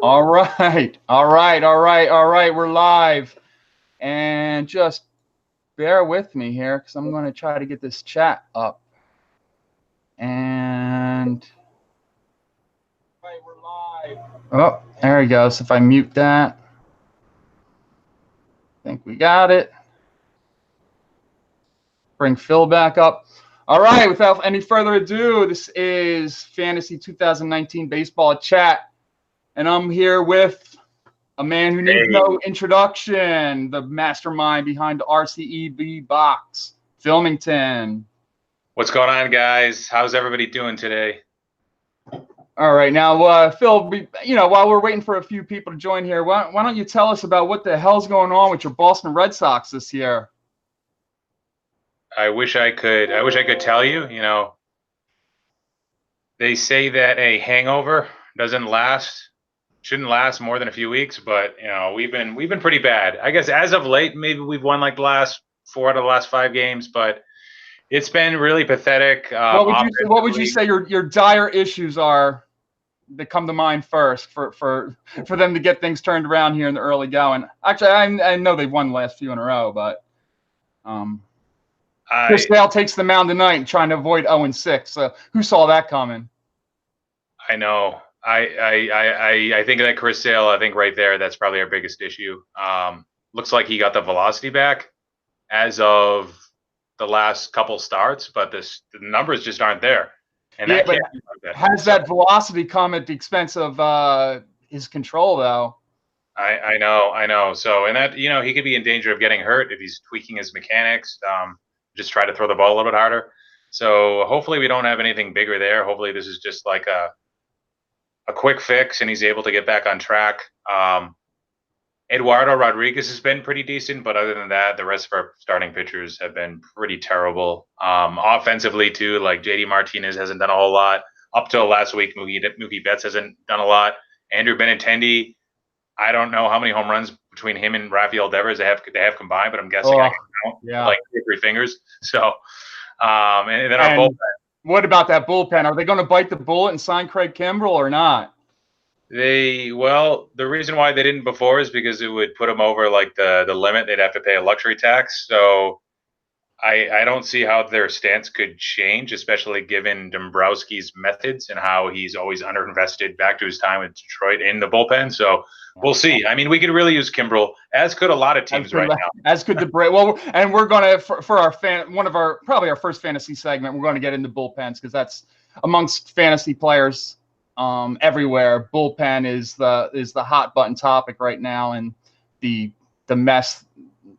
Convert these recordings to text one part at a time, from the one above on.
All right. All right. All right. All right. We're live. And just bear with me here because I'm going to try to get this chat up. And oh, there we go. So if I mute that, I think we got it. Bring Phil back up. All right. Without any further ado, this is Fantasy 2019 Baseball Chat. And I'm here with a man who needs no introduction, the mastermind behind the RCEB box, Philmington. What's going on, guys? How's everybody doing today? All right, now, Phil, while we're waiting for a few people to join here, why don't you tell us about what the hell's going on with your Boston Red Sox this year? I wish I could tell you. They say that a hangover shouldn't last more than a few weeks, but we've been pretty bad. I guess as of late, maybe we've won like the last 4 out of the last 5 games, but it's been really pathetic. What would you say your dire issues are that come to mind first for them to get things turned around here in the early going? Actually, I know they've won the last few in a row, but Chris Sale takes the mound tonight trying to avoid 0-6. So who saw that coming? I know. I think that Chris Sale, I think right there, that's probably our biggest issue. Looks like he got the velocity back as of the last couple starts, but the numbers just aren't there. And yeah, has that velocity come at the expense of his control, though? I know. So, and that, he could be in danger of getting hurt if he's tweaking his mechanics. Just try to throw the ball a little bit harder. So hopefully we don't have anything bigger there. Hopefully this is just like a quick fix and he's able to get back on track. Eduardo Rodriguez has been pretty decent, but other than that, the rest of our starting pitchers have been pretty terrible. Offensively, too, like JD Martinez hasn't done a whole lot. Up till last week, Mookie Betts hasn't done a lot. Andrew Benintendi, I don't know how many home runs between him and Rafael Devers they have combined, but I'm guessing I can count like 2 or 3 fingers. So, and then our bullpen. What about that bullpen? Are they going to bite the bullet and sign Craig Kimbrell or not? The reason why they didn't before is because it would put them over like the limit. They'd have to pay a luxury tax. So I don't see how their stance could change, especially given Dombrowski's methods and how he's always underinvested back to his time with Detroit in the bullpen. So we'll see. I mean, we could really use Kimbrell, as could a lot of teams right now. As could the Braves. Well, and we're going to, for our probably our first fantasy segment, we're going to get into bullpens because that's amongst fantasy players everywhere. Bullpen is the hot button topic right now, and the mess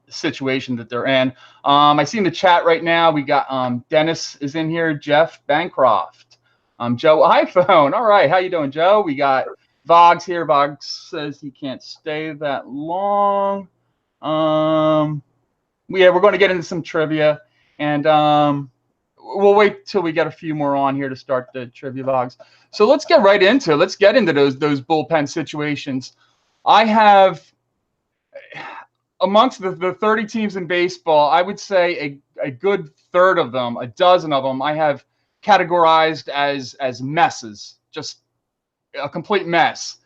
situation that they're in. I see in the chat right now we got Dennis is in here, Jeff Bancroft, Joe iPhone. All right, how you doing, Joe? We got Vogs here. Vogs says he can't stay that long. We're going to get into some trivia, and we'll wait till we get a few more on here to start the trivia Vogs. So let's get right into it. Let's get into those bullpen situations. I have, amongst the 30 teams in baseball, I would say a good third of them, a dozen of them, I have categorized as messes, just a complete mess.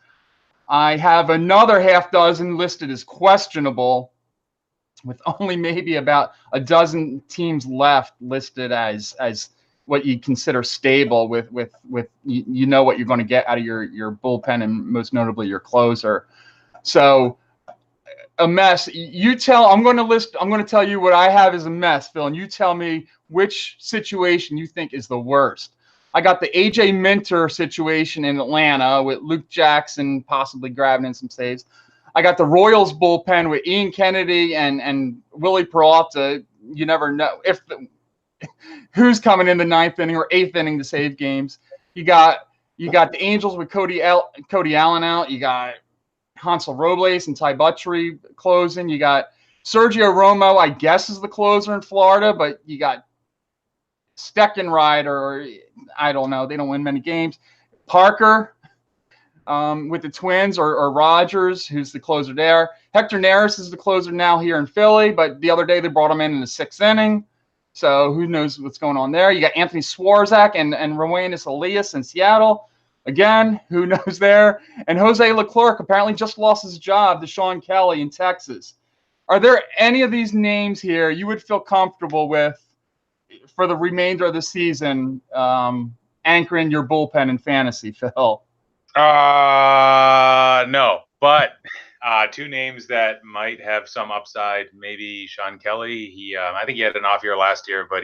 I have another half dozen listed as questionable, with only maybe about a dozen teams left listed as what you consider stable with what you're going to get out of your bullpen and most notably your closer. So a mess. I'm going to tell you what I have as a mess, Phil, and you tell me which situation you think is the worst. I got the AJ Minter situation in Atlanta with Luke Jackson possibly grabbing in some saves. I got the Royals bullpen with Ian Kennedy and Willie Peralta. You never know who's coming in the 9th inning or 8th inning to save games. You got the Angels with Cody Allen out. You got Hansel Robles and Ty Buttrey closing. You got Sergio Romo, I guess, is the closer in Florida, but you got Steckenrider, or I don't know. They don't win many games. Parker with the Twins, or Rogers, who's the closer there. Hector Neris is the closer now here in Philly, but the other day they brought him in the 6th inning. So who knows what's going on there. You got Anthony Swarzak and Rowanus Elias in Seattle. Again, who knows there? And Jose Leclerc apparently just lost his job to Sean Kelly in Texas. Are there any of these names here you would feel comfortable with for the remainder of the season, anchoring your bullpen in fantasy, Phil? No, but two names that might have some upside. Maybe Sean Kelly. I think he had an off year last year, but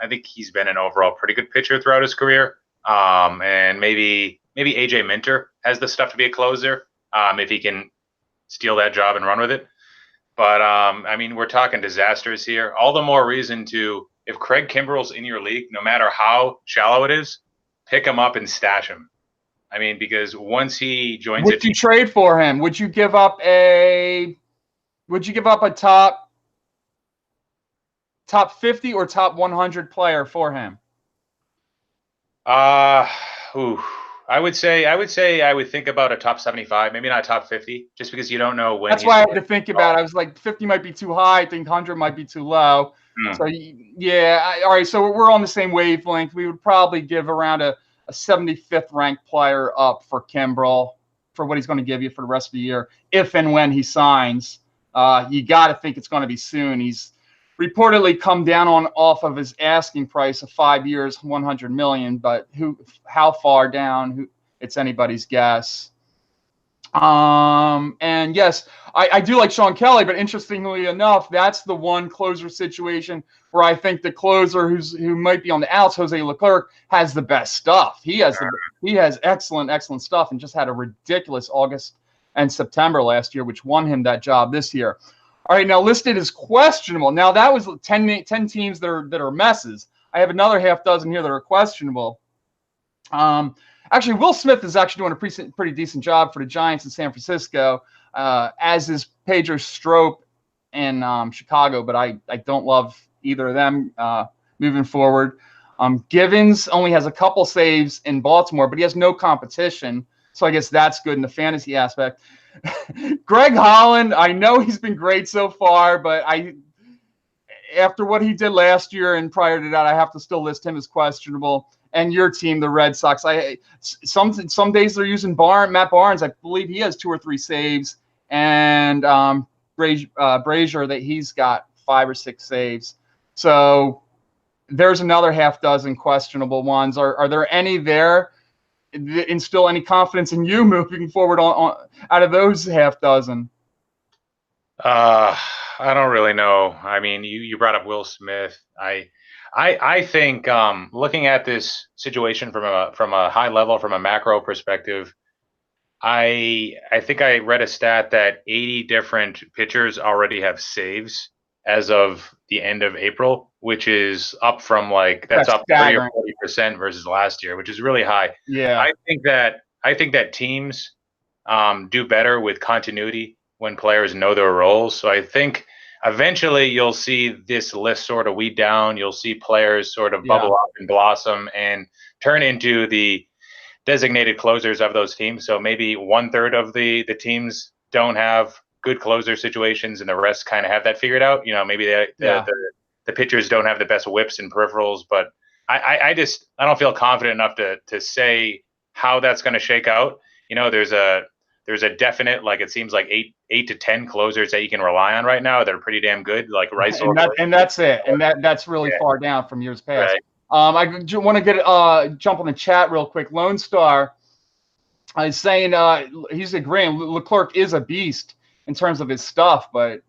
I think he's been an overall pretty good pitcher throughout his career. And maybe AJ Minter has the stuff to be a closer if he can steal that job and run with it. But I mean, we're talking disasters here. All the more reason to, if Craig Kimbrel's in your league, no matter how shallow it is, pick him up and stash him. I mean, because once he joins, would you trade for him? Would you give up a top 50 or top 100 player for him? I would say I would think about a top 75, maybe not top 50, just because you don't know when. That's why I had to think about it. I was like, 50 might be too high. I think 100 might be too low. So yeah, all right. So we're on the same wavelength. We would probably give around a 75th ranked player up for Kimbrel for what he's going to give you for the rest of the year, if and when he signs. You got to think it's going to be soon. He's reportedly come down off of his asking price of 5 years, $100 million, but how far down? It's anybody's guess. And yes, I do like Sean Kelly, but interestingly enough, that's the one closer situation where I think the closer who might be on the outs, Jose Leclerc, has the best stuff. He has excellent stuff, and just had a ridiculous August and September last year, which won him that job this year. All right, now listed as questionable. Now that was 10 teams that are messes. I have another half dozen here that are questionable. Actually, Will Smith is actually doing a pretty decent job for the Giants in San Francisco, as is Pedro Strop in Chicago, but I don't love either of them moving forward. Givens only has a couple saves in Baltimore, but he has no competition, so I guess that's good in the fantasy aspect. Greg Holland, I know he's been great so far, but after what he did last year and prior to that, I have to still list him as questionable. And your team, the Red Sox, some days they're using Matt Barnes. I believe he has 2 or 3 saves, and Brazier, that he's got 5 or 6 saves. So there's another half dozen questionable ones. Are there any there that instill any confidence in you moving forward on out of those half dozen? I don't really know. I mean, you brought up Will Smith. I think looking at this situation from a high level, from a macro perspective, I think I read a stat that 80 different pitchers already have saves as of the end of April, which is up from that's up 30 or 40% versus last year, which is really high. Yeah, I think that teams do better with continuity when players know their roles. So I think eventually you'll see this list sort of weed down. You'll see players sort of bubble up and blossom and turn into the designated closers of those teams. So maybe 1/3 of the teams don't have good closer situations and the rest kind of have that figured out. Maybe the pitchers don't have the best whips and peripherals, but I don't feel confident enough to say how that's going to shake out. There's a definite, it seems like 8 to 10 closers that you can rely on right now that are pretty damn good, like Rice. And that's it. And that's really far down from years past. Right. I want to jump on the chat real quick. Lone Star is saying he's agreeing. Leclerc is a beast in terms of his stuff, but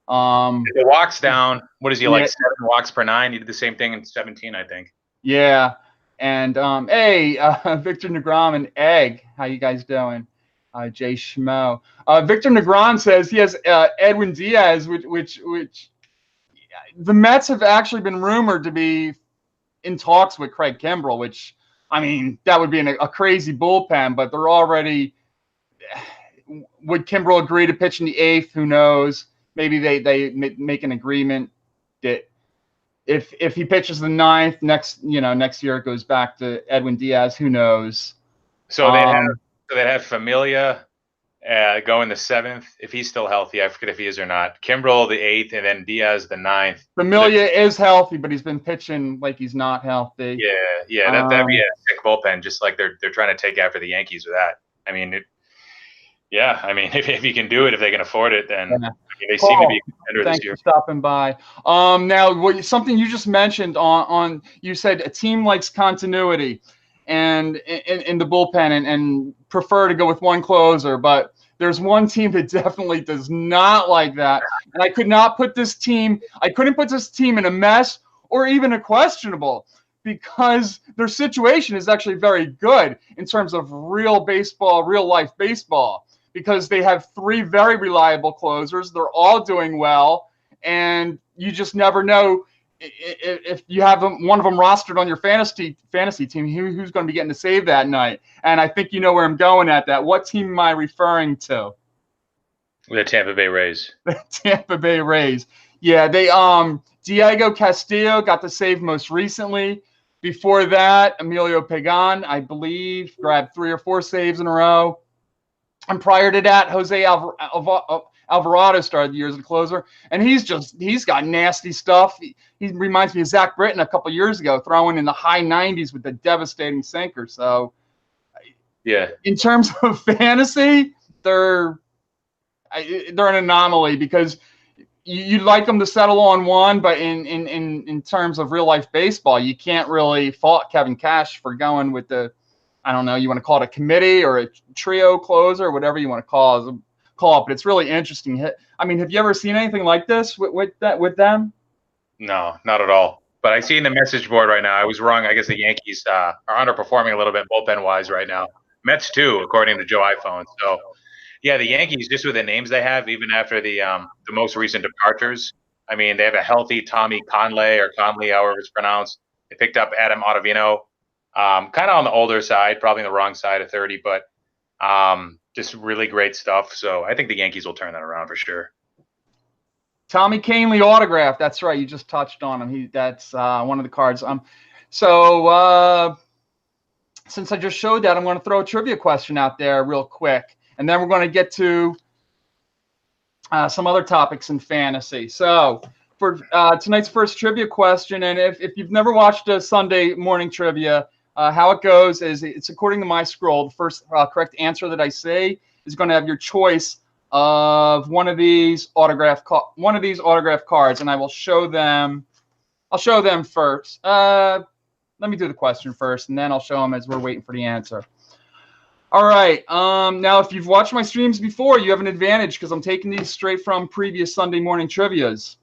the walks down. What is he like? 7 walks per 9. He did the same thing in 17, I think. Yeah. And Victor Negrom and Egg, how you guys doing? Jay Schmo. Victor Negron says he has Edwin Diaz, which the Mets have actually been rumored to be in talks with Craig Kimbrel, which, I mean, that would be a crazy bullpen, but they're already – would Kimbrel agree to pitch in the 8th? Who knows? Maybe they make an agreement that if he pitches the 9th, next year it goes back to Edwin Diaz. Who knows? So they have Familia Going the 7th, if he's still healthy. I forget if he is or not. Kimbrel the 8th, and then Diaz the 9th. Familia is healthy, but he's been pitching like he's not healthy. Yeah, that'd be a sick bullpen, just like they're trying to take after the Yankees with that. I mean, if you can do it, if they can afford it, then Yeah. I mean, they seem to be a contender Thanks this year. for stopping by. Now, something you just mentioned on you said a team likes continuity, and in the bullpen, and prefer to go with one closer, but there's one team that definitely does not like that, and I couldn't put this team in a mess or even a questionable, because their situation is actually very good in terms of real life baseball, because they have 3 very reliable closers. They're all doing well, and you just never know if you have one of them rostered on your fantasy team, who's going to be getting to save that night. And I think you know where I'm going at that. What team am I referring to? The Tampa Bay Rays. The Tampa Bay Rays. Yeah, they Diego Castillo got the save most recently. Before that, Emilio Pagan, I believe, grabbed 3 or 4 saves in a row. And prior to that, Jose Alvarado started the year as a closer, and he's got nasty stuff. He reminds me of Zach Britton a couple years ago, throwing in the high 90s with a devastating sinker. So, yeah, in terms of fantasy, they're an anomaly, because you'd like them to settle on one, but in terms of real life baseball, you can't really fault Kevin Cash for going with the, I don't know, you want to call it a committee or a trio closer, or whatever you want to call it, but it's really interesting. I mean, have you ever seen anything like this with them? No, not at all. But I see in the message board right now, I was wrong. I guess the Yankees are underperforming a little bit bullpen-wise right now. Mets too, according to Joe iPhone. So, yeah, the Yankees, just with the names they have, even after the most recent departures, I mean, they have a healthy Tommy Conley, or Conley, however it's pronounced. They picked up Adam Ottavino, kind of on the older side, probably on the wrong side of 30, but just really great stuff. So I think the Yankees will turn that around for sure. Tommy Kahnle autograph. That's right. You just touched on him. That's one of the cards. So since I just showed that, I'm going to throw a trivia question out there real quick, and then we're going to get to some other topics in fantasy. So for tonight's first trivia question, and if you've never watched a Sunday morning trivia, how it goes is it's according to my scroll. The first correct answer that I say is going to have your choice of one of these autograph cards, and I will show them. I'll show them first. Let me do the question first, and then I'll show them as we're waiting for the answer. All right. Now, if you've watched my streams before, you have an advantage, because I'm taking these straight from previous Sunday morning trivias.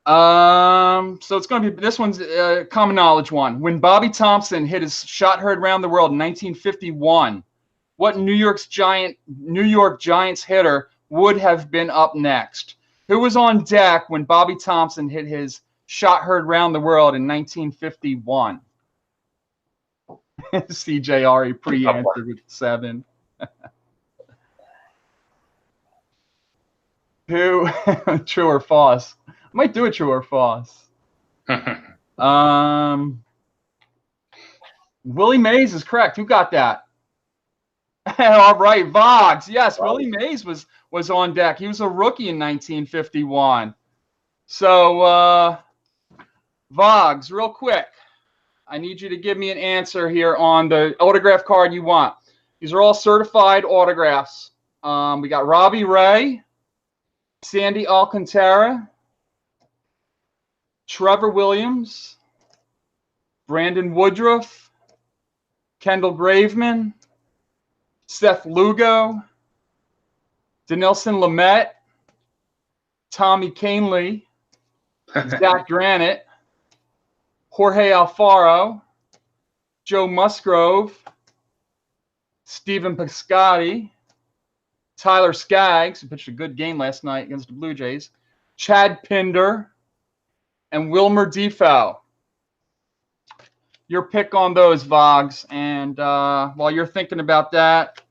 So it's going to be, this one's a common knowledge one. When Bobby Thompson hit his shot heard around the world in 1951, what New York Giants hitter would have been up next? Who was on deck when Bobby Thompson hit his shot heard round the world in 1951? CJR pre-answered with 7. Who? True or false? I might do a true or false. Willie Mays is correct. Who got that? All right, Vox. Yes, Willie Mays was on deck. He was a rookie in 1951. So, Vox, real quick, I need you to give me an answer here on the autograph card you want. These are all certified autographs. We got Robbie Ray, Sandy Alcantara, Trevor Williams, Brandon Woodruff, Kendall Graveman, Seth Lugo, Dinelson Lamet, Tommy Kahnle, Zach Granite, Jorge Alfaro, Joe Musgrove, Stephen Piscotty, Tyler Skaggs, who pitched a good game last night against the Blue Jays, Chad Pinder, and Wilmer Defoe. Your pick on those, Vogs. And while you're thinking about that,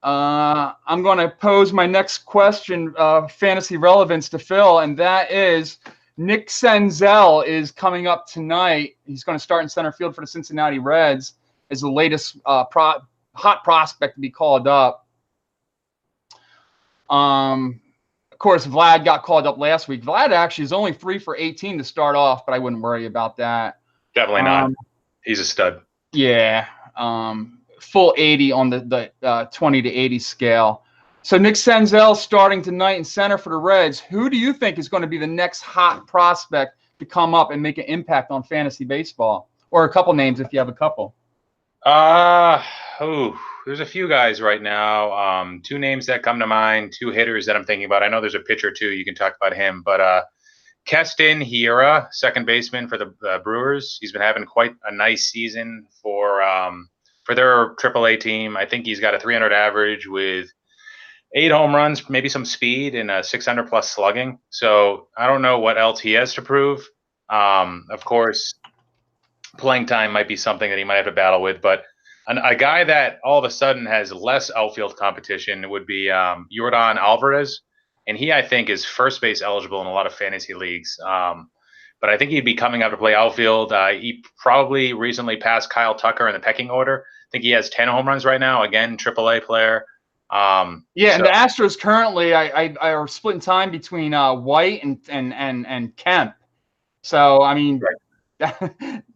I'm going to pose my next question, fantasy relevance, to Phil, and that is Nick Senzel is coming up tonight. He's going to start in center field for the Cincinnati Reds as the latest hot prospect to be called up. Of course, Vlad got called up last week. Vlad actually is only 3 for 18 to start off, but I wouldn't worry about that. Definitely not. He's a stud. Yeah. Full 80 on the 20 to 80 scale. So Nick Senzel starting tonight in center for the Reds. Who do you think is going to be the next hot prospect to come up and make an impact on fantasy baseball? Or a couple names if you have a couple. There's a few guys right now. Two names that come to mind, two hitters that I'm thinking about. I know there's a pitcher too. You can talk about him, but Keston Hiura, second baseman for the Brewers. He's been having quite a nice season for their AAA team. I think he's got a 300 average with 8 home runs, maybe some speed, and a 600 plus slugging. So I don't know what else he has to prove. Of course, playing time might be something that he might have to battle with, but a guy that all of a sudden has less outfield competition would be Yordan Alvarez, and he, I think, is first base eligible in a lot of fantasy leagues. But I think he'd be coming up to play outfield. He probably recently passed Kyle Tucker in the pecking order. I think he has 10 home runs right now. Again, AAA player. And the Astros currently are splitting time between White and Kemp. So I mean. Right.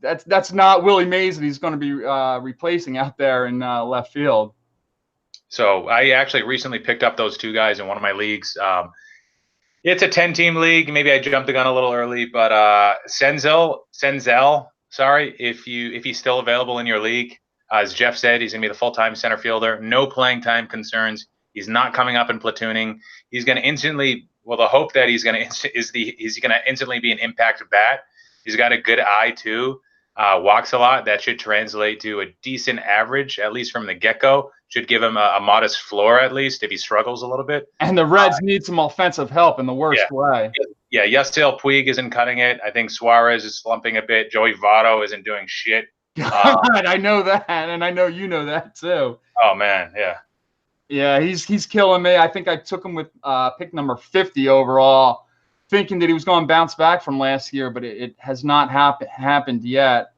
That's not Willie Mays that he's going to be replacing out there in left field. So I actually recently picked up those two guys in one of my leagues. It's a 10-team league. Maybe I jumped the gun a little early, but Senzel, sorry, if he's still available in your league, as Jeff said, he's going to be the full-time center fielder. No playing time concerns. He's not coming up in platooning. He's going to instantly. Well, the hope that he's going to instantly be an impact bat. He's got a good eye, too. Walks a lot. That should translate to a decent average, at least from the get-go. Should give him a modest floor, at least, if he struggles a little bit. And the Reds need some offensive help in the worst way. Yeah, Yasiel Puig isn't cutting it. I think Suarez is slumping a bit. Joey Votto isn't doing shit. God, I know that, and I know you know that, too. Oh, man, yeah. Yeah, he's killing me. I think I took him with pick number 50 overall, thinking that he was going to bounce back from last year, but it has not happened yet.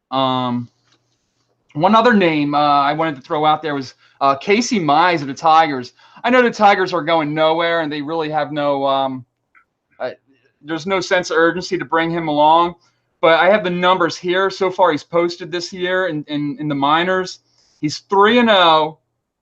One other name I wanted to throw out there was Casey Mize of the Tigers. I know the Tigers are going nowhere, and they really have no there's no sense of urgency to bring him along. But I have the numbers here. So far, he's posted this year in the minors. He's 3-0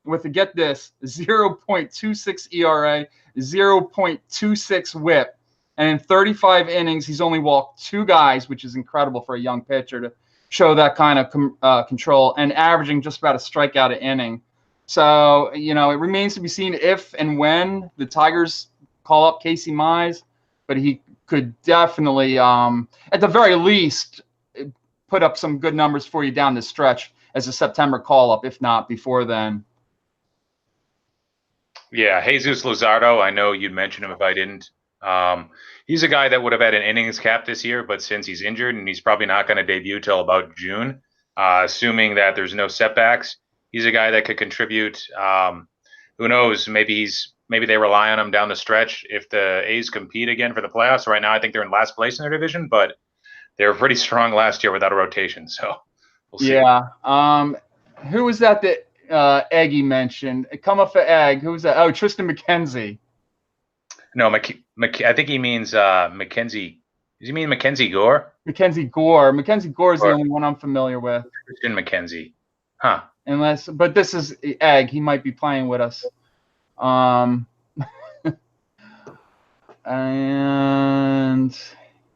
with, get this, 0.26 ERA, 0.26 whip. And in 35 innings, he's only walked 2 guys, which is incredible for a young pitcher to show that kind of control, and averaging just about a strikeout an inning. So, it remains to be seen if and when the Tigers call up Casey Mize, but he could definitely, at the very least, put up some good numbers for you down the stretch as a September call-up, if not before then. Yeah, Jesus Luzardo, I know you'd mention him if I didn't. He's a guy that would have had an innings cap this year, but since he's injured and he's probably not going to debut till about June, assuming that there's no setbacks, he's a guy that could contribute. Who knows? Maybe they rely on him down the stretch if the A's compete again for the playoffs. Right now, I think they're in last place in their division, but they were pretty strong last year without a rotation. So we'll see. Yeah. Who was that Eggy mentioned? Come up for Egg. Who was that? Oh, Tristan McKenzie. No, I think he means Mackenzie. Does he mean Mackenzie Gore? Mackenzie Gore. Mackenzie Gore is the only one I'm familiar with. Tristan McKenzie. Huh. But this is Egg. He might be playing with us. And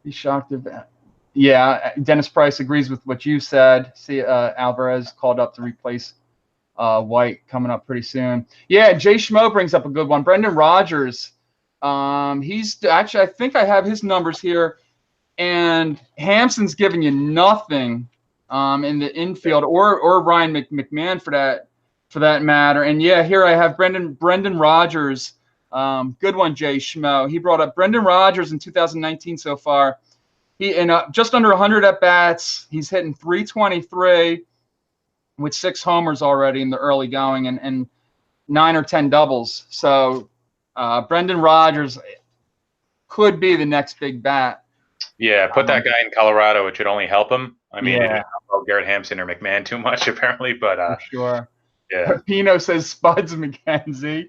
be shocked if that. Yeah, Dennis Price agrees with what you said. See, Alvarez called up to replace White coming up pretty soon. Yeah, Jay Schmo brings up a good one. Brendan Rodgers. He's actually, I think I have his numbers here, and Hampson's giving you nothing in the infield, or Ryan McMahon for that matter. And yeah, here I have Brendan Rodgers. Good one, Jay Schmo. He brought up Brendan Rodgers in 2019 so far. He in just under 100 at bats. He's hitting 323 with 6 homers already in the early going, and 9 or 10 doubles. So Brendan Rodgers could be the next big bat. Yeah, put that guy in Colorado. It should only help him. I mean, he Yeah, didn't talk about Garrett Hampson or McMahon too much apparently, but for sure. yeah. Pino says Spuds McKenzie.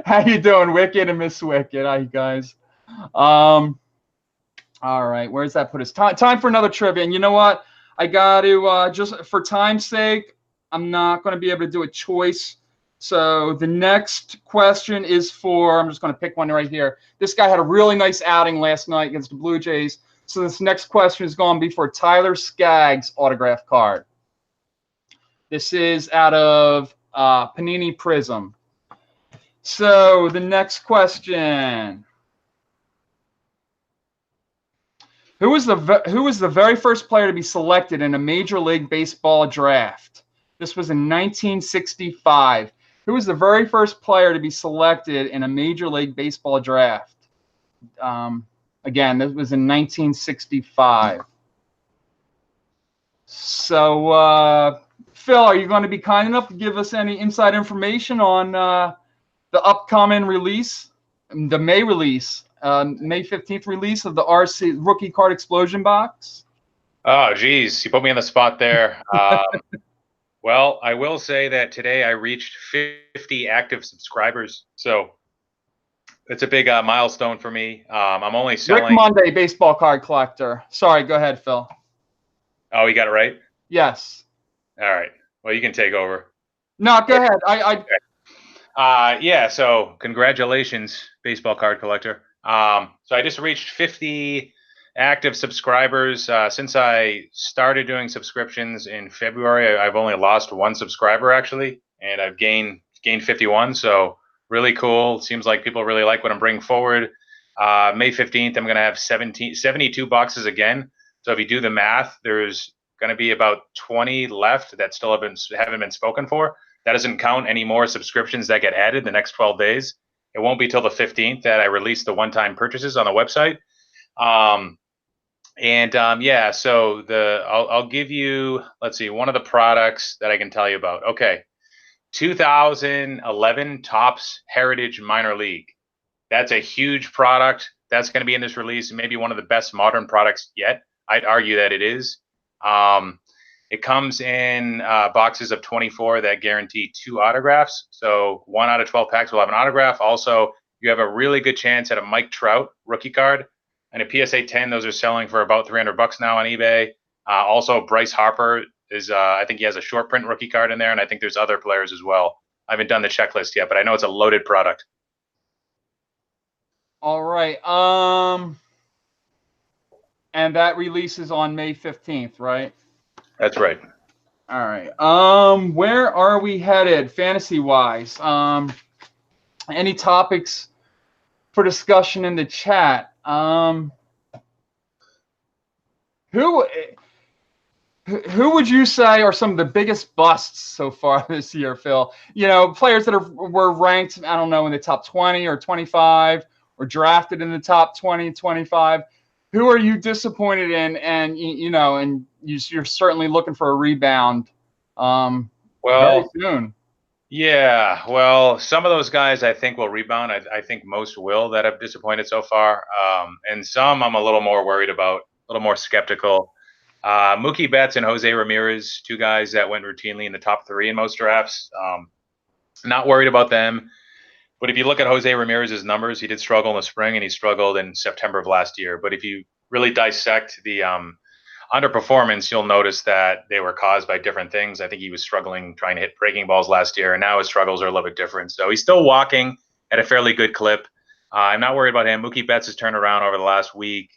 How you doing, Wicked and Miss Wicked? Hi, guys. Um, all right, where's that put us? Time for another trivia. And you know what? I got to just for time's sake, I'm not going to be able to do a choice. So the next question is for. I'm just going to pick one right here. This guy had a really nice outing last night against the Blue Jays. So this next question is going to be for Tyler Skaggs autograph card. This is out of Panini Prism. So the next question. Who was the very first player to be selected in a Major League Baseball draft? This was in 1965. Who was the very first player to be selected in a Major League Baseball draft? Again, this was in 1965. So, Phil, are you going to be kind enough to give us any inside information on the upcoming release, the May release, May 15th release of the RC Rookie Card Explosion box? Oh, geez, you put me on the spot there. Well, I will say that today I reached 50 active subscribers, so it's a big milestone for me. I'm only Rick selling. Monday, baseball card collector. Sorry, go ahead, Phil. Oh, you got it right? Yes. All right. Well, you can take over. No, go ahead. Yeah, so congratulations, baseball card collector. So I just reached 50 active subscribers. Since I started doing subscriptions in February, I've only lost one subscriber actually, and I've gained 51. So really cool. Seems like people really like what I'm bringing forward. May 15th, I'm going to have 72 boxes again. So if you do the math, there's going to be about 20 left that still haven't been spoken for. That doesn't count any more subscriptions that get added the next 12 days. It won't be till the 15th that I release the one-time purchases on the website. Yeah, so I'll give you, let's see, one of the products that I can tell you about. Okay, 2011 Topps Heritage Minor League. That's a huge product. That's going to be in this release, maybe one of the best modern products yet. I'd argue that it is. It comes in boxes of 24 that guarantee 2 autographs. So 1 out of 12 packs will have an autograph. Also, you have a really good chance at a Mike Trout rookie card and a PSA 10. Those are selling for about $300 now on eBay. Also, Bryce Harper is, I think he has a short print rookie card in there, and I think there's other players as well. I haven't done the checklist yet, but I know it's a loaded product. All right. And that releases on May 15th, right? That's right. All right. Where are we headed fantasy-wise? Any topics for discussion in the chat? Who would you say are some of the biggest busts so far this year, Phil? You know, players that were ranked, I don't know, in the top 20 or 25 or drafted in the top 20, 25. Who are you disappointed in? And, you're certainly looking for a rebound very soon. Yeah, well, some of those guys I think will rebound. I think most will that have disappointed so far. And some I'm a little more worried about, a little more skeptical. Mookie Betts and Jose Ramirez, 2 guys that went routinely in the top 3 in most drafts. Not worried about them. But if you look at Jose Ramirez's numbers, he did struggle in the spring and he struggled in September of last year. But if you really dissect the underperformance, you'll notice that they were caused by different things. I think he was struggling trying to hit breaking balls last year, and now his struggles are a little bit different. So he's still walking at a fairly good clip. I'm not worried about him. Mookie Betts has turned around over the last week.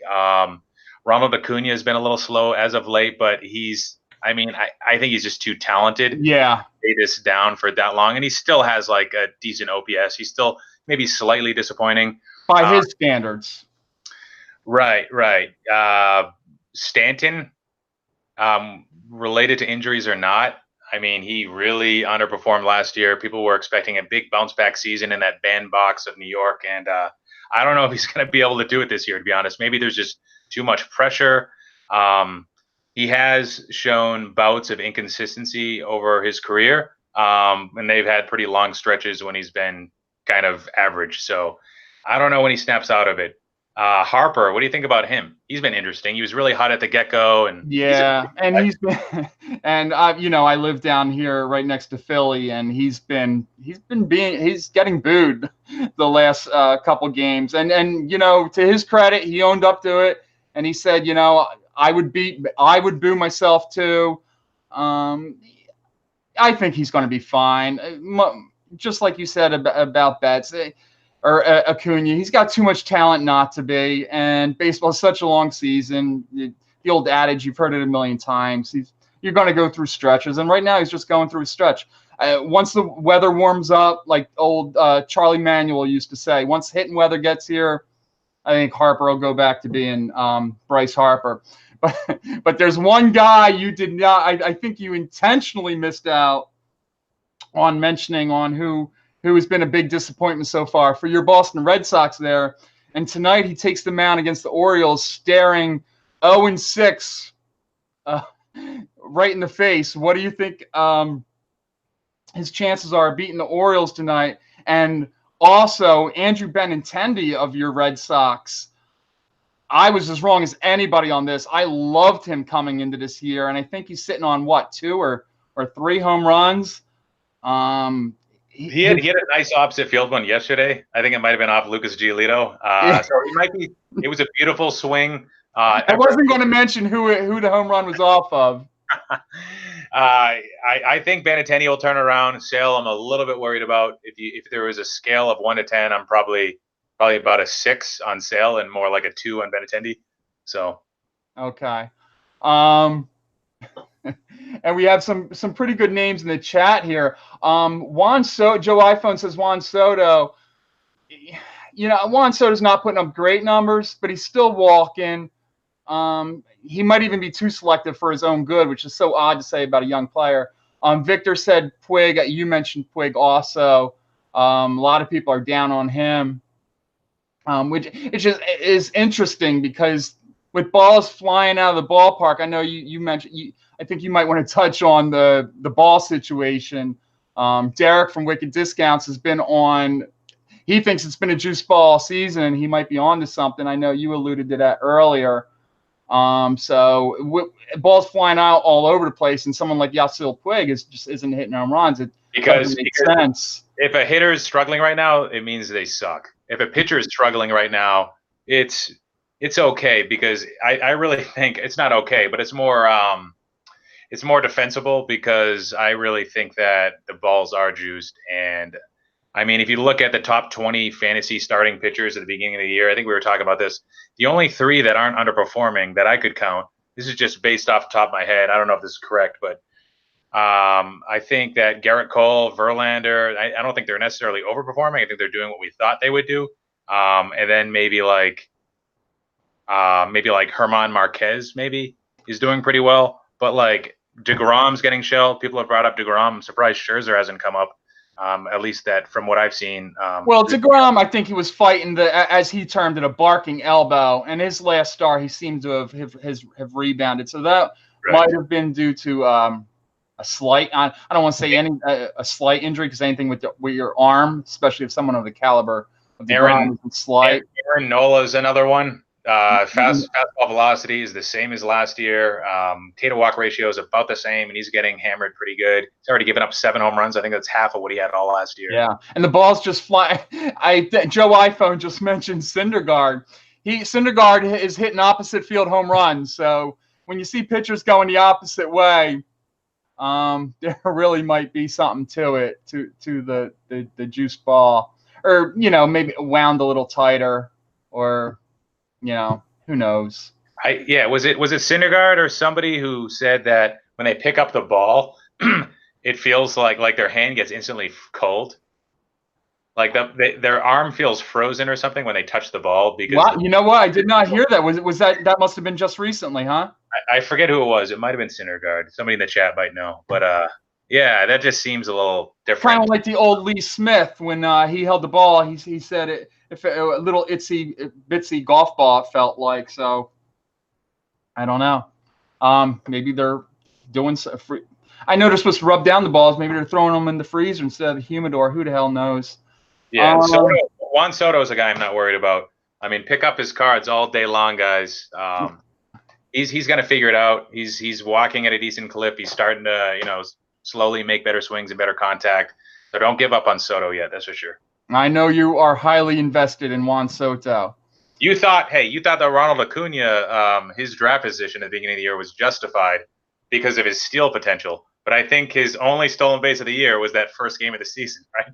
Ronald Acuna has been a little slow as of late, but I think he's just too talented. Yeah. To stay this down for that long, and he still has like a decent OPS. He's still maybe slightly disappointing By his standards. Right. Stanton, related to injuries or not, I mean, he really underperformed last year. People were expecting a big bounce back season in that bandbox of New York, and I don't know if he's going to be able to do it this year, to be honest. Maybe there's just too much pressure. He has shown bouts of inconsistency over his career, and they've had pretty long stretches when he's been kind of average. So I don't know when he snaps out of it. Harper, what do you think about him? He's been interesting. He was really hot at the get-go, and Yeah, and he's been, and I live down here right next to Philly, and he's getting booed the last couple games, and to his credit, he owned up to it, and he said, I would boo myself too. I think he's going to be fine. Just like you said about Betts or Acuna, he's got too much talent not to be, and baseball is such a long season. The old adage, you've heard it a million times. You're going to go through stretches, and right now he's just going through a stretch. Once the weather warms up, like old Charlie Manuel used to say, once hitting weather gets here, I think Harper will go back to being Bryce Harper. But there's one guy you did not. I think you intentionally missed out on mentioning on who has been a big disappointment so far for your Boston Red Sox there. And tonight he takes the mound against the Orioles, staring 0-6 right in the face. What do you think his chances are of beating the Orioles tonight? And also, Andrew Benintendi of your Red Sox, I was as wrong as anybody on this. I loved him coming into this year, and I think he's sitting on, 2 or 3 home runs. He had a nice opposite field one yesterday. I think it might have been off Lucas Giolito. So he might be. It was a beautiful swing. I wasn't going to mention who the home run was off of. I think Benintendi will turn around. Sale, I'm a little bit worried about. If there was a scale of 1 to 10, I'm probably about a 6 on Sale and more like a 2 on Benintendi. So, okay. And we have some pretty good names in the chat here. Juan Soto, Joe iPhone says Juan Soto. Juan Soto's not putting up great numbers, but he's still walking. He might even be too selective for his own good, which is so odd to say about a young player. Victor said Puig. You mentioned Puig also. A lot of people are down on him, which it just is interesting because with balls flying out of the ballpark, I know you mentioned. I think you might want to touch on the ball situation. Derek from Wicked Discounts has been on. He thinks it's been a juice ball season, and he might be on to something. I know you alluded to that earlier. So balls flying out all over the place, and someone like Yasiel Puig just isn't hitting home runs. It doesn't make sense. If a hitter is struggling right now, it means they suck. If a pitcher is struggling right now, it's okay because I really think it's not okay, but it's more defensible because I really think that the balls are juiced. And I mean, if you look at the top 20 fantasy starting pitchers at the beginning of the year, I think we were talking about this. The only 3 that aren't underperforming that I could count, this is just based off the top of my head. I don't know if this is correct, but I think that Garrett Cole, Verlander, I don't think they're necessarily overperforming. I think they're doing what we thought they would do. And then maybe like Herman Marquez maybe is doing pretty well. But like DeGrom's getting shelled. People have brought up DeGrom. I'm surprised Scherzer hasn't come up. At least that from what I've seen. Well, DeGrom, I think he was fighting as he termed it, a barking elbow. And his last start, he seemed to have rebounded. So that might have been due to a slight. I don't want to say a slight injury because anything with your arm, especially if someone of the caliber of DeGrom is slight. Aaron Nola is another one. Fastball velocity is the same as last year. K to walk ratio is about the same, and he's getting hammered pretty good. He's already given up 7 home runs. I think that's half of what he had all last year. Yeah, and the balls just fly. Joe iPhone just mentioned Syndergaard. Syndergaard is hitting opposite field home runs. So when you see pitchers going the opposite way, there really might be something to it, to the juice ball, or maybe wound a little tighter, or. Who knows? Was it Syndergaard or somebody who said that when they pick up the ball, it feels like their hand gets instantly cold, like their arm feels frozen or something when they touch the ball. Because you know what? I did not hear that. Was that must have been just recently, huh? I forget who it was. It might have been Syndergaard. Somebody in the chat might know, but yeah, that just seems a little different. Kind of like the old Lee Smith when he held the ball. He said it. If a little bitsy golf ball it felt like. So I don't know. Maybe they're doing free. I know they're supposed to rub down the balls. Maybe they're throwing them in the freezer instead of the humidor. Who the hell knows? Yeah, Juan Soto is a guy I'm not worried about. I mean, pick up his cards all day long, guys. He's going to figure it out. He's walking at a decent clip. He's starting to, slowly make better swings and better contact. So don't give up on Soto yet. That's for sure. I know you are highly invested in Juan Soto. You thought that Ronald Acuna, his draft position at the beginning of the year was justified because of his steal potential. But I think his only stolen base of the year was that first game of the season, right?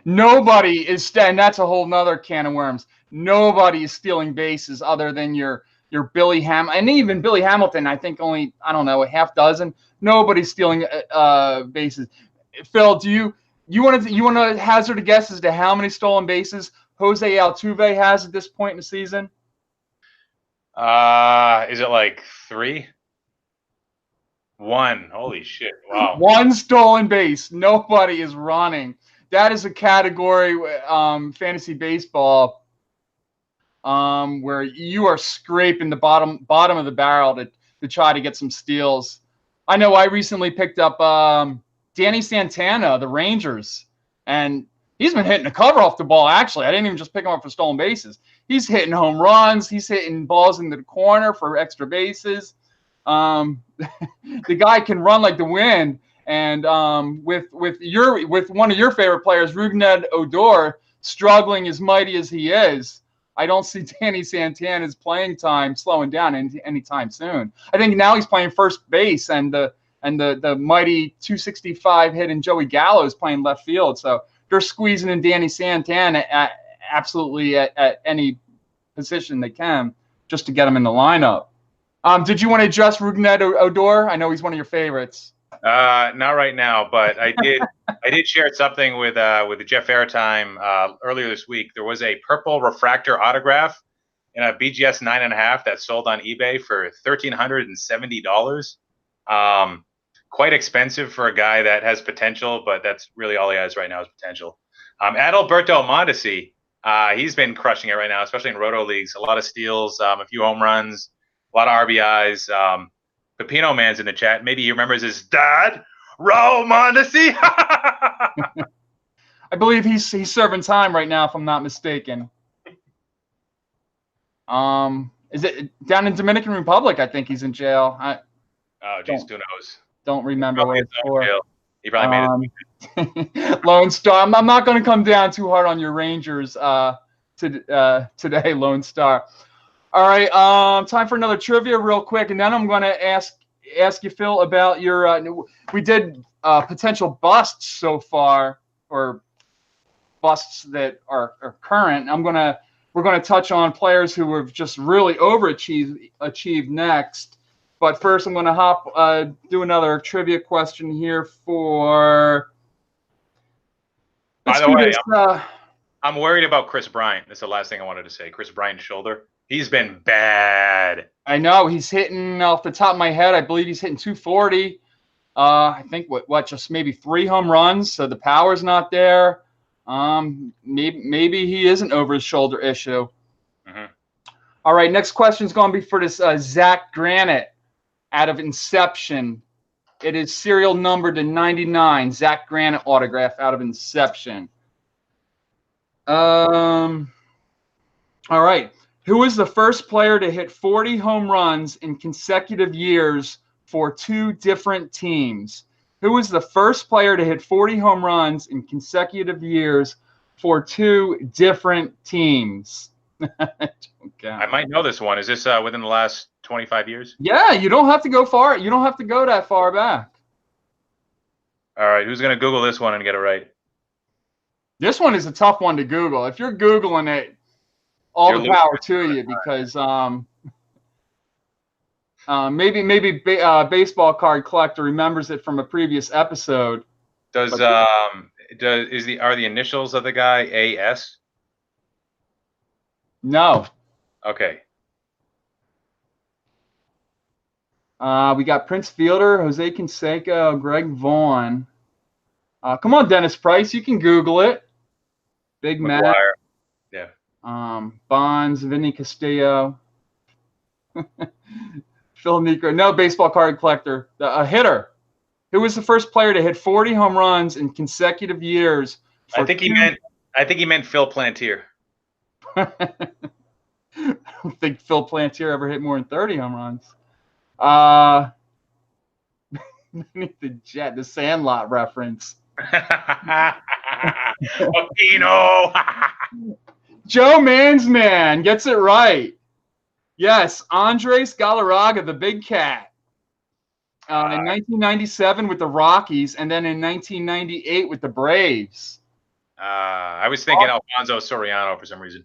Nobody is, and that's a whole nother can of worms. Nobody is stealing bases other than your Billy and even Billy Hamilton. I think only, I don't know, a half dozen. Nobody's stealing bases. Phil, do you want to hazard a guess as to how many stolen bases Jose Altuve has at this point in the season? Is it like 3? 1. Holy shit! Wow. 1 stolen base. Nobody is running. That is a category, fantasy baseball, where you are scraping the bottom of the barrel to try to get some steals. I know I recently picked up Danny Santana, the Rangers, and he's been hitting the cover off the ball, actually. I didn't even just pick him up for stolen bases. He's hitting home runs. He's hitting balls into the corner for extra bases. The guy can run like the wind. And with one of your favorite players, Rougned Odor, struggling as mighty as he is, I don't see Danny Santana's playing time slowing down anytime soon. I think now he's playing first base, and the mighty 265 hitting Joey Gallo is playing left field. So they're squeezing in Danny Santana absolutely at any position they can just to get him in the lineup. Did you want to address Rougned Odor? I know he's one of your favorites. Not right now, but I did share something with Jeff Airtime earlier this week. There was a purple refractor autograph in a BGS 9.5 that sold on eBay for $1,370. Quite expensive for a guy that has potential, but that's really all he has right now is potential. Adalberto Mondesi, he's been crushing it right now, especially in roto leagues. A lot of steals, a few home runs, a lot of RBIs. Pepino Man's in the chat. Maybe he remembers his dad, Raul Mondesi. I believe he's serving time right now, if I'm not mistaken. Is it down in Dominican Republic? I think he's in jail. Oh, geez, who knows? Don't remember what it's for. He probably made it. Lone Star. I'm not going to come down too hard on your Rangers today, Lone Star. All right, time for another trivia real quick, and then I'm going to ask you, Phil, about your we did potential busts so far, or busts that are current. We're going to touch on players who have just really overachieved next. But first, I'm going to do another trivia question here for. By the way, I'm worried about Chris Bryant. That's the last thing I wanted to say. Chris Bryant's shoulder. He's been bad. I know. He's hitting, off the top of my head, I believe he's hitting 240. I think just maybe 3 home runs. So the power's not there. Maybe he isn't over his shoulder issue. Mm-hmm. All right. Next question is going to be for this Zach Granite out of Inception. It is serial number to 99. Zach Granite autograph out of Inception. All right. Who was the first player to hit 40 home runs in consecutive years for 2 different teams? Who was the first player to hit 40 home runs in consecutive years for 2 different teams? Okay. I might know this one. Is this within the last 25 years? Yeah, you don't have to go far. You don't have to go that far back. All right, who's going to Google this one and get it right? This one is a tough one to Google. If you're Googling it, all the power to you, because maybe baseball card collector remembers it from a previous episode. Are the initials of the guy AS? No. Okay. We got Prince Fielder, Jose Canseco, Greg Vaughn. Come on, Dennis Price, you can Google it. Big Mac. Yeah. Bonds, Vinny Castillo, Phil Negro. No, baseball card collector. A hitter. Who was the first player to hit 40 home runs in consecutive years? I think he meant Phil Plantier. I don't think Phil Plantier ever hit more than 30 home runs. Uh, the Sandlot reference. Aquino. Joe Mansman gets it right. Yes, Andres Galarraga, the big cat. In 1997 with the Rockies, and then in 1998 with the Braves. I was thinking Alfonso Soriano for some reason.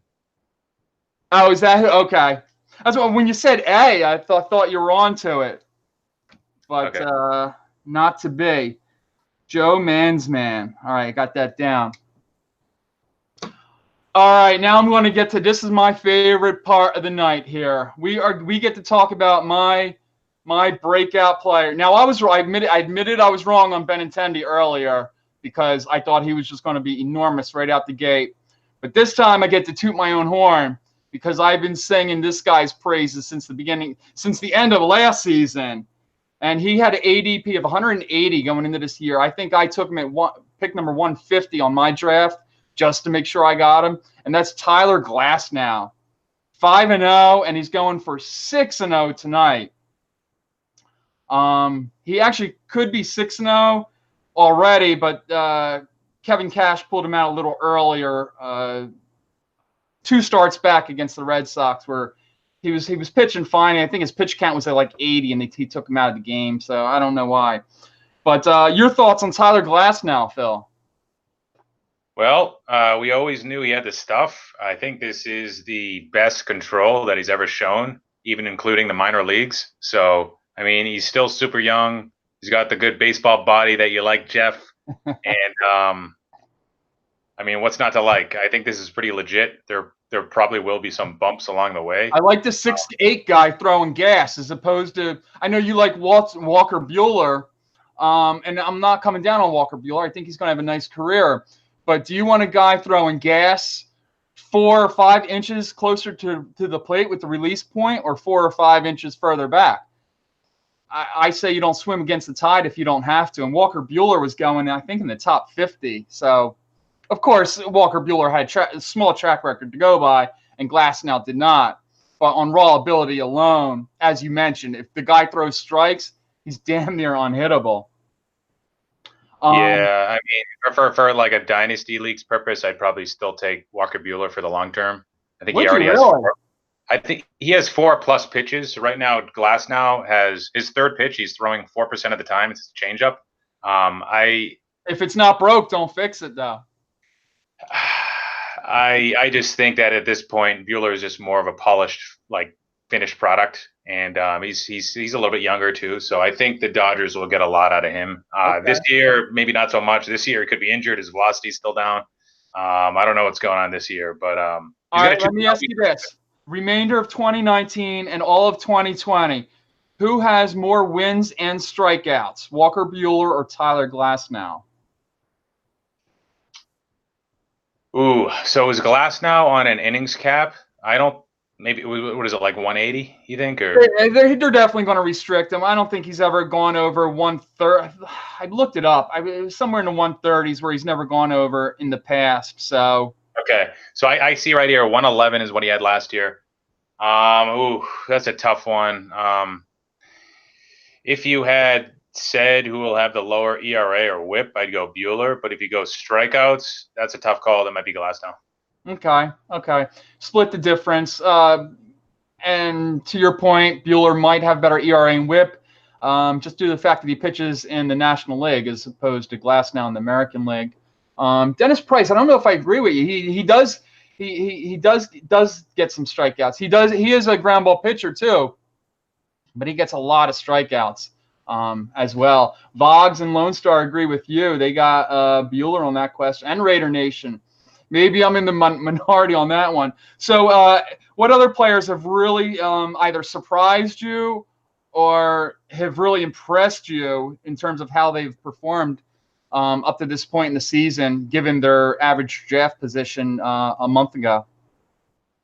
Oh, is that okay? That's what when you said A, I thought you were on to it, but okay. Not to be. Joe Mansman. All right, got that down. All right, now I'm going to get to this is my favorite part of the night here. We get to talk about my breakout player. Now I admitted I was wrong on Benintendi earlier because I thought he was just going to be enormous right out the gate. But this time I get to toot my own horn because I've been singing this guy's praises since the end of last season. And he had an ADP of 180 going into this year. I think I took him at pick number 150 on my draft just to make sure I got him. And that's Tyler Glasnow. 5-0, and he's going for 6-0 tonight. He actually could be 6-0 already, but Kevin Cash pulled him out a little earlier. 2 starts back against the Red Sox where he was pitching fine. I think his pitch count was at like 80, and he took him out of the game. So I don't know why. But your thoughts on Tyler Glasnow, Phil? Well, we always knew he had the stuff. I think this is the best control that he's ever shown, even including the minor leagues. So, I mean, he's still super young. He's got the good baseball body that you like, Jeff. And, I mean, what's not to like? I think this is pretty legit. There probably will be some bumps along the way. I like the 6'8" guy throwing gas as opposed to – I know you like Walker Buehler, and I'm not coming down on Walker Buehler. I think he's going to have a nice career. But do you want a guy throwing gas 4 or 5 inches closer to the plate with the release point or 4 or 5 inches further back? I say you don't swim against the tide if you don't have to. And Walker Buehler was going, I think, in the top 50. So, of course, Walker Buehler had a small track record to go by, and Glasnow did not. But on raw ability alone, as you mentioned, if the guy throws strikes, he's damn near unhittable. Yeah, I mean, for like a dynasty league's purpose, I'd probably still take Walker Buehler for the long term. I think he already has 4. I think he has 4+ pitches right now. Glasnow has his 3rd pitch. He's throwing 4% of the time. It's a changeup. If it's not broke, don't fix it though. I just think that at this point, Buehler is just more of a polished, like finished product. And he's a little bit younger too, so I think the Dodgers will get a lot out of him. Okay. This year, maybe not so much. This year, he could be injured. His velocity's still down. I don't know what's going on this year, but all right. Let me ask you this: remainder of 2019 and all of 2020, who has more wins and strikeouts, Walker Buehler or Tyler Glasnow? Ooh, so is Glasnow on an innings cap? I don't. Maybe what is it, like 180? You think, or they're definitely going to restrict him. I don't think he's ever gone over 130. I looked it up. It was somewhere in the 130s where he's never gone over in the past. So okay, so I see right here 111 is what he had last year. Ooh, that's a tough one. If you had said who will have the lower ERA or WHIP, I'd go Buehler. But if you go strikeouts, that's a tough call. That might be Glasnow. Okay. Split the difference. And to your point, Buehler might have better ERA and WHIP, just due to the fact that he pitches in the National League as opposed to Glasnow in the American League. Dennis Price, I don't know if I agree with you. He does get some strikeouts. He is a ground ball pitcher too, but he gets a lot of strikeouts as well. Vogs and Lone Star agree with you. They got Buehler on that question, and Raider Nation. Maybe I'm in the minority on that one. So what other players have really either surprised you or have really impressed you in terms of how they've performed up to this point in the season, given their average draft position a month ago?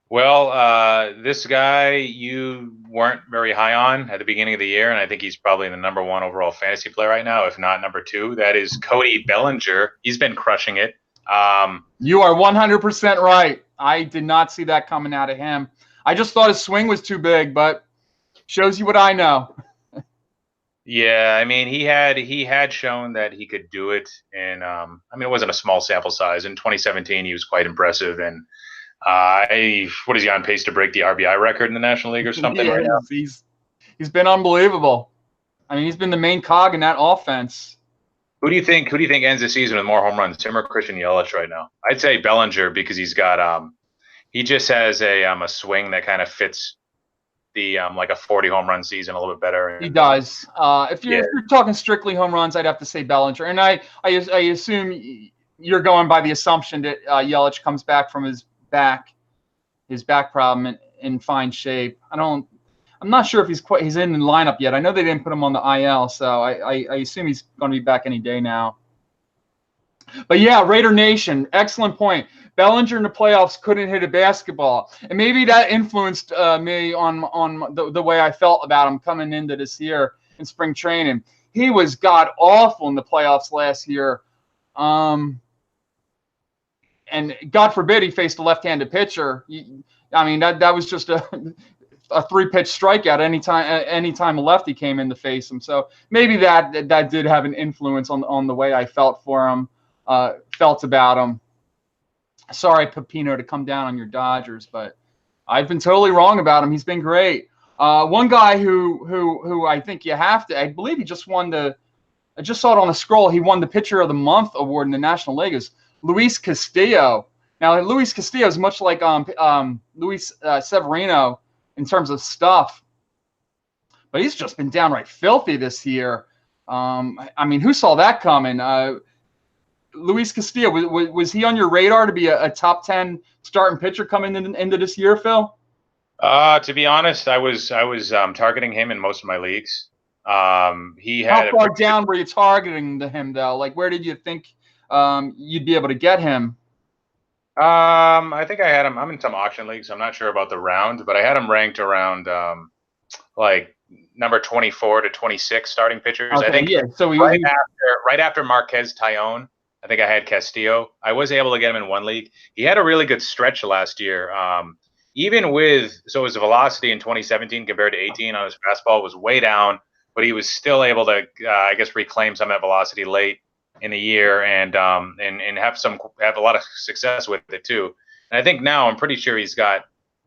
Well, this guy you weren't very high on at the beginning of the year, and I think he's probably the #1 overall fantasy player right now, if not #2. That is Cody Bellinger. He's been crushing it. You are 100% right. I did not see that coming out of him. I just thought his swing was too big, but shows you what I know. Yeah, I mean, he had shown that he could do it, and I mean, it wasn't a small sample size. In 2017, he was quite impressive, and what is he on pace to break the RBI record in the National League or something Yeah, right now? he's been unbelievable. I mean, he's been the main cog in that offense. Who do you think? Who do you think ends the season with more home runs, him or Christian Yelich right now? I'd say Bellinger because he's got he just has a swing that kind of fits the like a 40 home run season a little bit better. He And does. If yeah, you're talking strictly home runs, I'd have to say Bellinger. And I assume you're going by the assumption that Yelich comes back from his back problem in fine shape. I'm not sure if he's in the lineup yet. I know they didn't put him on the IL, so I assume he's going to be back any day now. But yeah, Raider Nation, excellent point. Bellinger in the playoffs couldn't hit a basketball, and maybe that influenced me on the way I felt about him coming into this year in spring training. He was god awful in the playoffs last year, and God forbid he faced a left-handed pitcher. I mean that was just a 3-pitch strikeout anytime a lefty came in to face him. So maybe that did have an influence on the way I felt for him, felt about him. Sorry, Pepino, to come down on your Dodgers, but I've been totally wrong about him. He's been great. One guy who I think you have to, I believe he just won I just saw it on the scroll. He won the Pitcher of the Month award in the National League. Is Luis Castillo. Now, Luis Castillo is much like Luis Severino in terms of stuff, but he's just been downright filthy this year. I mean, who saw that coming? Luis Castillo, was he on your radar to be a top 10 starting pitcher coming into this year, Phil? To be honest, I was targeting him in most of my leagues. He had How far down were you targeting him though? Like, where did you think you'd be able to get him? I think I had him. I'm in some auction leagues. I'm not sure about the round, but I had him ranked around like number 24 to 26 starting pitchers. Okay, I think yeah. So right after Marquez Tyone, I think I had Castillo. I was able to get him in one league. He had a really good stretch last year. Even with his velocity in 2017 compared to 18 on his fastball was way down, but he was still able to, I guess, reclaim some of that velocity late in the year and have a lot of success with it too. And I think now I'm pretty sure he's got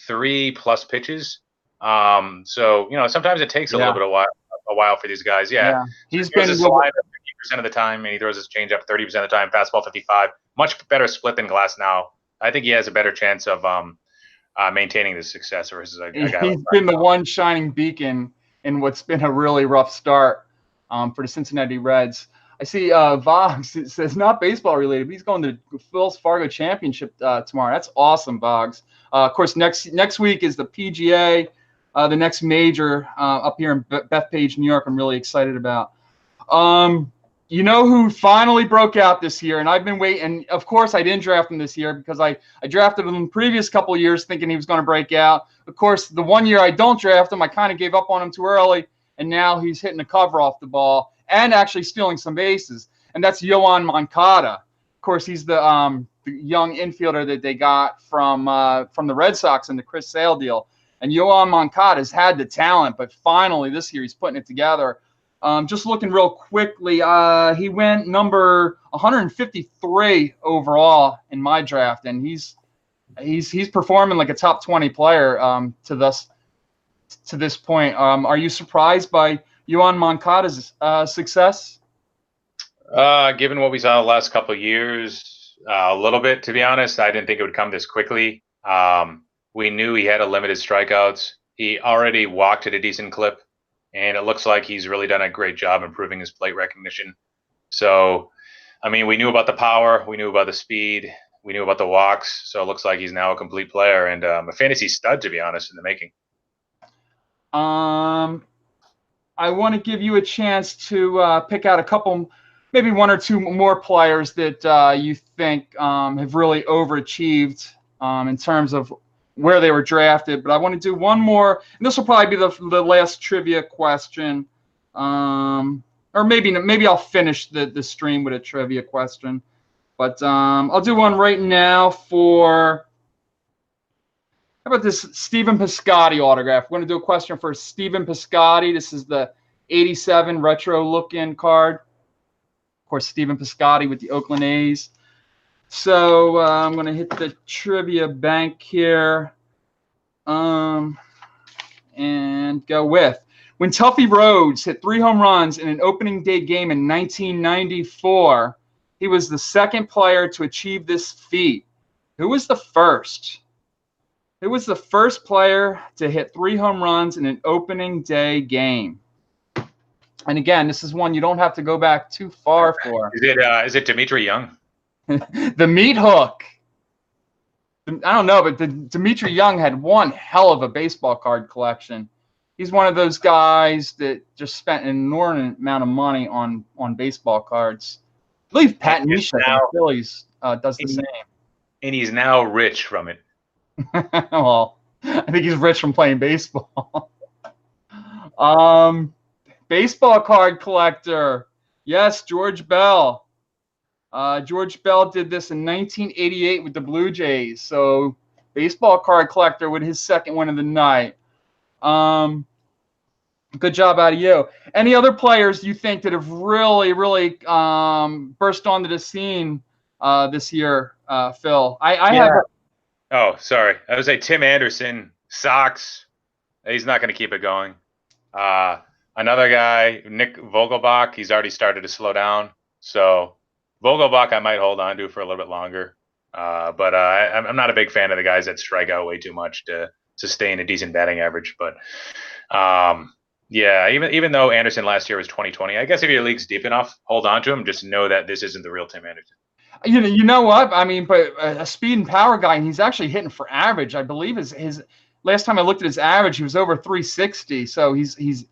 3+ pitches. So sometimes it takes a little bit of a while for these guys. Yeah. He's been 50% of the time, and he throws his changeup 30% of the time. Fastball 55. Much better split than Glass now. I think he has a better chance of maintaining the success versus a guy. He's been the one shining beacon in what's been a really rough start for the Cincinnati Reds. I see Boggs says not baseball related, but he's going to the Wells Fargo Championship tomorrow. That's awesome, Boggs. Of course, next week is the PGA, the next major up here in Bethpage, New York. I'm really excited about. You know who finally broke out this year, and I've been waiting. And of course, I didn't draft him this year because I drafted him in the previous couple of years thinking he was going to break out. Of course, the one year I don't draft him, I kind of gave up on him too early, and now he's hitting the cover off the ball and actually stealing some bases. And that's Yoan Moncada. Of course, he's the young infielder that they got from the Red Sox in the Chris Sale deal. And Yoan Moncada has had the talent, but finally this year he's putting it together. Just looking real quickly, he went number 153 overall in my draft, and he's performing like a top 20 player to this point. Are you surprised by Yoan Moncada's success? Given what we saw the last couple of years, a little bit, to be honest. I didn't think it would come this quickly. We knew he had a limited strikeouts. He already walked at a decent clip. And it looks like he's really done a great job improving his plate recognition. So, I mean, we knew about the power, we knew about the speed, we knew about the walks. So it looks like he's now a complete player and a fantasy stud, to be honest, in the making. I want to give you a chance to pick out a couple, maybe one or two more players that you think have really overachieved in terms of where they were drafted, but I want to do one more, and this will probably be the last trivia question, or maybe I'll finish the stream with a trivia question, but I'll do one right now for How about this Stephen Piscotty autograph? We're going to do a question for Stephen Piscotty. This is the 87 retro look-in card. Of course, Stephen Piscotty with the Oakland A's. So I'm going to hit the trivia bank here and go with. When Tuffy Rhodes hit 3 home runs in an opening day game in 1994, he was the second player to achieve this feat. Who was the first? Who was the first player to hit 3 home runs in an opening day game? And again, this is one you don't have to go back too far for. Is it Dimitri Young? The meat hook. I don't know, but Dimitri Young had one hell of a baseball card collection. He's one of those guys that just spent an inordinate amount of money on baseball cards. I believe Pat Neshek of the Phillies does the same. And he's now rich from it. Well, I think he's rich from playing baseball. Baseball card collector. Yes, George Bell. George Bell did this in 1988 with the Blue Jays. So baseball card collector with his second win of the night. Good job out of you. Any other players you think that have really, really burst onto the scene this year, Phil? I have. Oh, sorry. I would say Tim Anderson, Sox. He's not going to keep it going. Another guy, Nick Vogelbach, he's already started to slow down. So Vogelbach I might hold on to for a little bit longer. But I'm not a big fan of the guys that strike out way too much to sustain a decent batting average. But yeah, even though Anderson last year was 2020, I guess if your league's deep enough, hold on to him. Just know that this isn't the real Tim Anderson. You know what? I mean, but a speed and power guy, and he's actually hitting for average. I believe his last time I looked at his average, he was over 360. So he's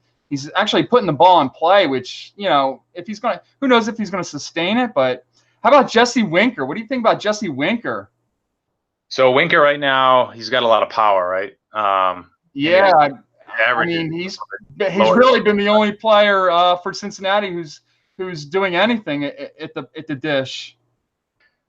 actually putting the ball in play, which, you know, if he's going to, who knows if he's going to sustain it. But how about Jesse Winker? What do you think about Jesse Winker? So Winker right now, he's got a lot of power, right? Yeah. I mean, he's really been the only player for Cincinnati who's doing anything at the dish.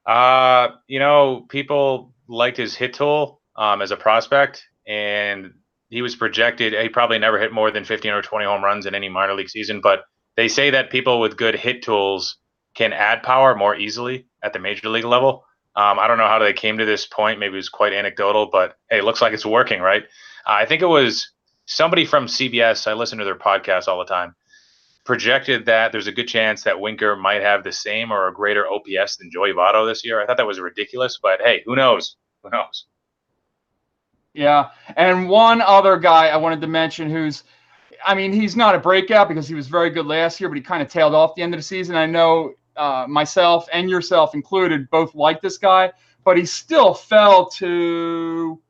You know, people liked his hit tool as a prospect, and he was projected. He probably never hit more than 15 or 20 home runs in any minor league season. But they say that people with good hit tools can add power more easily at the major league level. I don't know how they came to this point. Maybe it was quite anecdotal, but hey, it looks like it's working, right? I think it was somebody from CBS. I listen to their podcast all the time. Projected that there's a good chance that Winker might have the same or a greater OPS than Joey Votto this year. I thought that was ridiculous, but hey, who knows? Who knows? Yeah, and one other guy I wanted to mention he's not a breakout because he was very good last year, but he kind of tailed off the end of the season. I know myself and yourself included both like this guy, but he still fell to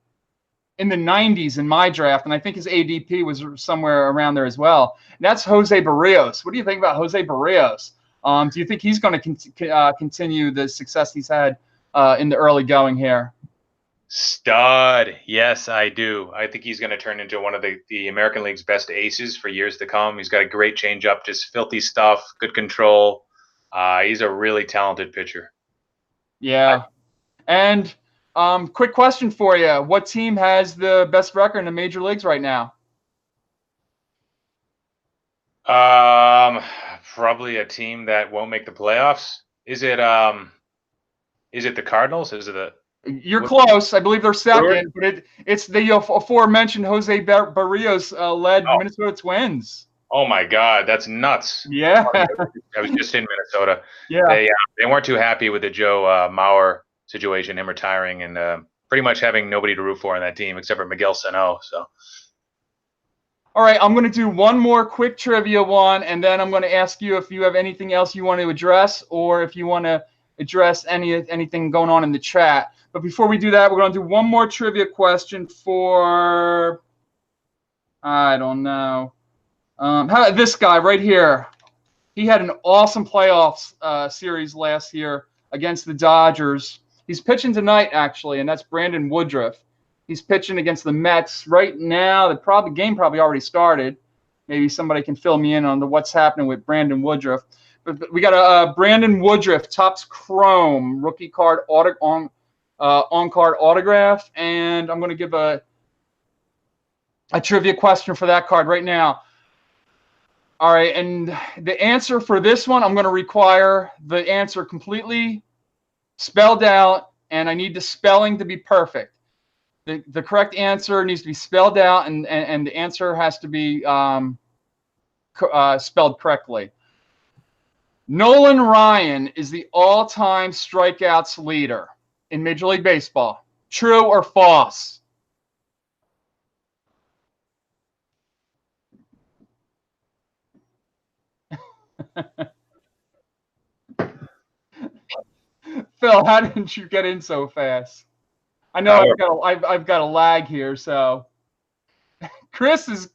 in the 90s in my draft, and I think his ADP was somewhere around there as well. And that's Jose Barrios. What do you think about Jose Barrios? Do you think he's going to continue the success he's had in the early going here? Stud. Yes, I do. I think he's going to turn into one of the American League's best aces for years to come. He's got a great changeup, just filthy stuff, good control. He's a really talented pitcher. Yeah. And quick question for you. What team has the best record in the major leagues right now? Probably a team that won't make the playoffs. Is it the Cardinals? Is it the You're close. I believe they're second, but it's the aforementioned Jose Barrios led Minnesota Twins. Oh my God, that's nuts! Yeah, I was just in Minnesota. Yeah, they weren't too happy with the Joe Mauer situation, him retiring, and pretty much having nobody to root for on that team except for Miguel Sano. So, all right, I'm going to do one more quick trivia one, and then I'm going to ask you if you have anything else you want to address, or if you want to address anything going on in the chat. But before we do that, we're going to do one more trivia question for, I don't know. How about this guy right here? He had an awesome playoffs series last year against the Dodgers. He's pitching tonight, actually, and that's Brandon Woodruff. He's pitching against the Mets right now. The game probably already started. Maybe somebody can fill me in on what's happening with Brandon Woodruff. But we got a Brandon Woodruff Topps Chrome rookie card on-card autograph. And I'm going to give a trivia question for that card right now. All right, and the answer for this one, I'm going to require the answer completely spelled out, and I need the spelling to be perfect. The correct answer needs to be spelled out, and the answer has to be spelled correctly. Nolan Ryan is the all-time strikeouts leader in Major League Baseball. True or false? Phil, how didn't you get in so fast? I know I've got a lag here, so Chris's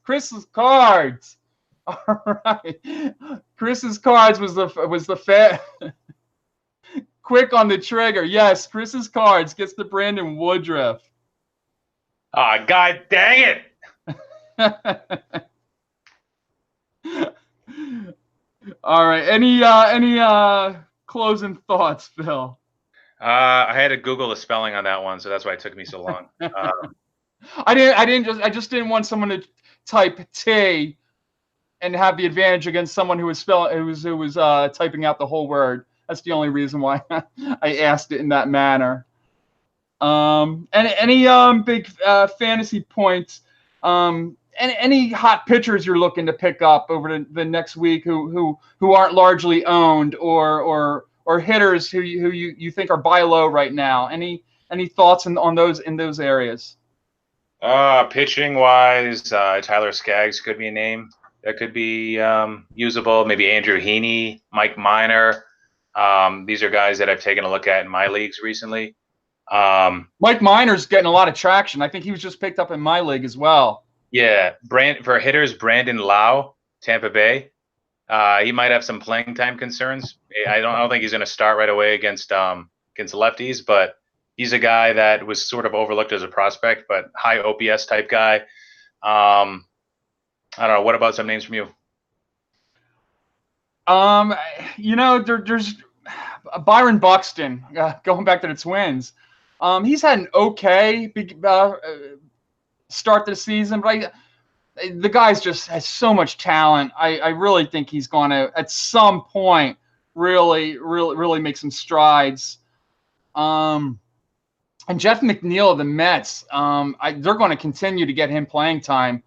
cards. All right, Chris's cards was the quick on the trigger. Yes, Chris's cards gets the Brandon Woodruff. Ah, God dang it! All right. Any closing thoughts, Phil? I had to Google the spelling on that one, so that's why it took me so long. I just didn't want someone to type T and have the advantage against someone who was typing out the whole word. That's the only reason why I asked it in that manner. And any big fantasy points? Any hot pitchers you're looking to pick up over the next week who aren't largely owned, or hitters who you think are buy low right now? Any thoughts on those areas? Pitching wise, Tyler Skaggs could be a name that could be usable. Maybe Andrew Heaney, Mike Minor. These are guys that I've taken a look at in my leagues recently. Mike Minor's getting a lot of traction. I think he was just picked up in my league as well. Yeah, for hitters, Brandon Lau, Tampa Bay. He might have some playing time concerns. I don't think he's going to start right away against lefties, but he's a guy that was sort of overlooked as a prospect, but high OPS type guy. I don't know. What about some names from you? There's Byron Buxton, going back to the Twins. He's had an okay start to the season, but the guy's just has so much talent. I really think he's going to, at some point, really make some strides. And Jeff McNeil of the Mets, they're going to continue to get him playing time.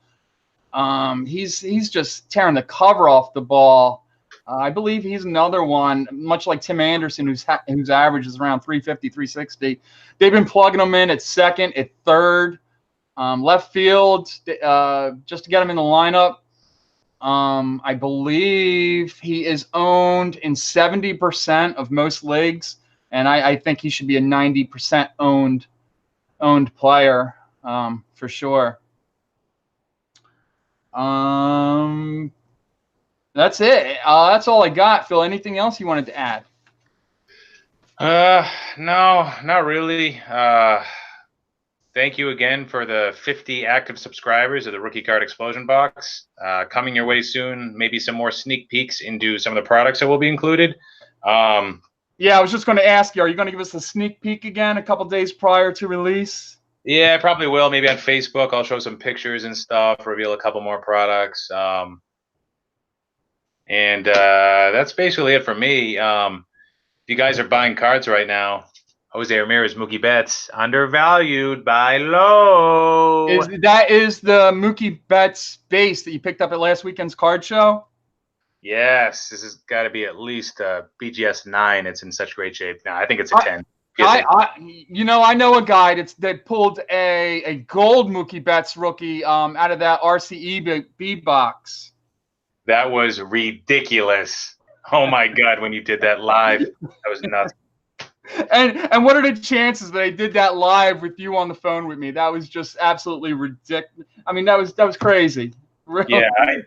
He's just tearing the cover off the ball. I believe he's another one, much like Tim Anderson, whose average is around 350, 360. They've been plugging him in at second, at third, left field, just to get him in the lineup. I believe he is owned in 70% of most leagues, and I think he should be a 90% owned player, for sure. That's it. That's all I got, Phil. Anything else you wanted to add? No, not really. Thank you again for the 50 active subscribers of the Rookie Card Explosion Box. Coming your way soon, maybe some more sneak peeks into some of the products that will be included. Yeah, I was just going to ask you, are you going to give us a sneak peek again a couple days prior to release? Yeah, I probably will. Maybe on Facebook, I'll show some pictures and stuff, reveal a couple more products. And that's basically it for me. If you guys are buying cards right now, Jose Ramirez, Mookie Betts, undervalued, buy low. That is the Mookie Betts base that you picked up at last weekend's card show? Yes, this has got to be at least a BGS 9. It's in such great shape. No, I think it's a 10. I know a guy that pulled a gold Mookie Betts rookie out of that RCEB box. That was ridiculous. Oh my God, when you did that live, that was nuts. And what are the chances that I did that live with you on the phone with me? That was just absolutely ridiculous. I mean, that was crazy. Really. Yeah,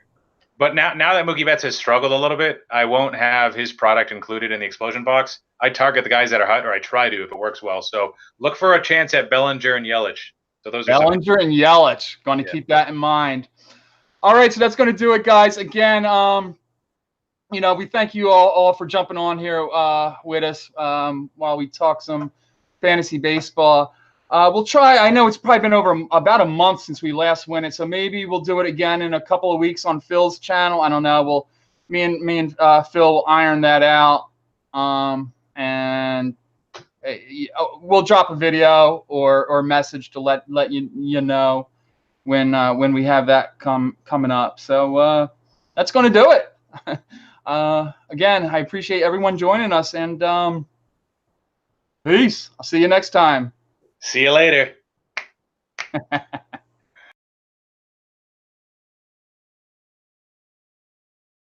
but now that Mookie Betts has struggled a little bit, I won't have his product included in the explosion box. I target the guys that are hot, or I try to if it works well. So look for a chance at Bellinger and Yelich. So those are Bellinger and Yelich. Going to keep that in mind. All right, so that's going to do it, guys. Again, we thank you all for jumping on here with us while we talk some fantasy baseball. We'll try. I know it's probably been over about a month since we last went it, so maybe we'll do it again in a couple of weeks on Phil's channel. I don't know. Me and Phil will iron that out, and we'll drop a video or message to let you know when we have that coming up. So that's going to do it. Again, I appreciate everyone joining us, and peace. I'll see you next time. See you later.